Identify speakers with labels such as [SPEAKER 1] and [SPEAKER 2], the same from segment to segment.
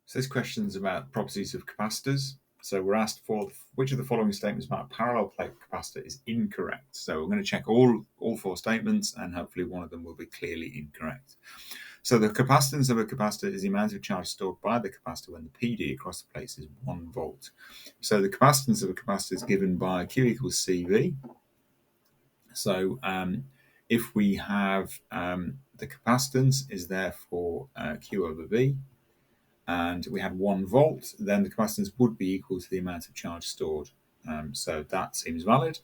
[SPEAKER 1] So this question is about properties of capacitors. So we're asked for which of the following statements about a parallel plate capacitor is incorrect. So we're going to check all four statements, and hopefully one of them will be clearly incorrect. So the capacitance of a capacitor is the amount of charge stored by the capacitor when the PD across the plates is 1 volt. So the capacitance of a capacitor is given by Q equals CV. So if we have the capacitance is therefore Q over V, and we had 1 volt, then the capacitance would be equal to the amount of charge stored. So that seems valid.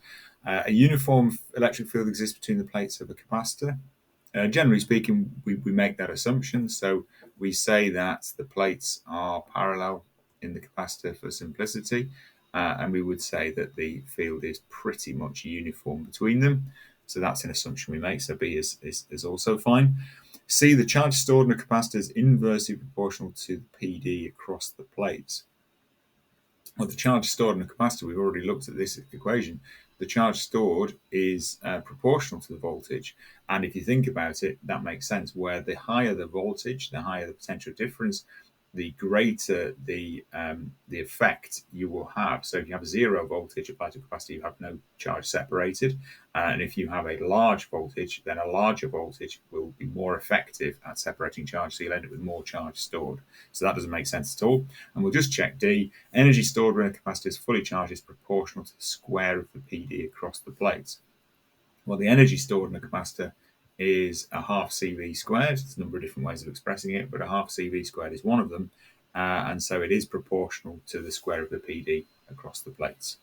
[SPEAKER 1] A uniform electric field exists between the plates of a capacitor. Generally speaking, we make that assumption. So we say that the plates are parallel in the capacitor for simplicity, and we would say that the field is pretty much uniform between them. So that's an assumption we make. So B is also fine. C, the charge stored in a capacitor is inversely proportional to the PD across the plates. Well, the charge stored in a capacitor, we've already looked at this equation. The charge stored is proportional to the voltage. And if you think about it, that makes sense. Where the higher the voltage, the higher the potential difference, the greater the effect you will have. So if you have a 0 voltage applied to a capacitor, you have no charge separated. And if you have a large voltage, then a larger voltage will be more effective at separating charge. So you'll end up with more charge stored. So that doesn't make sense at all. And we'll just check D. Energy stored when a capacitor is fully charged is proportional to the square of the PD across the plates. Well, the energy stored in a capacitor is a half CV squared. There's a number of different ways of expressing it, but a half CV squared is one of them. And so it is proportional to the square of the PD across the plates.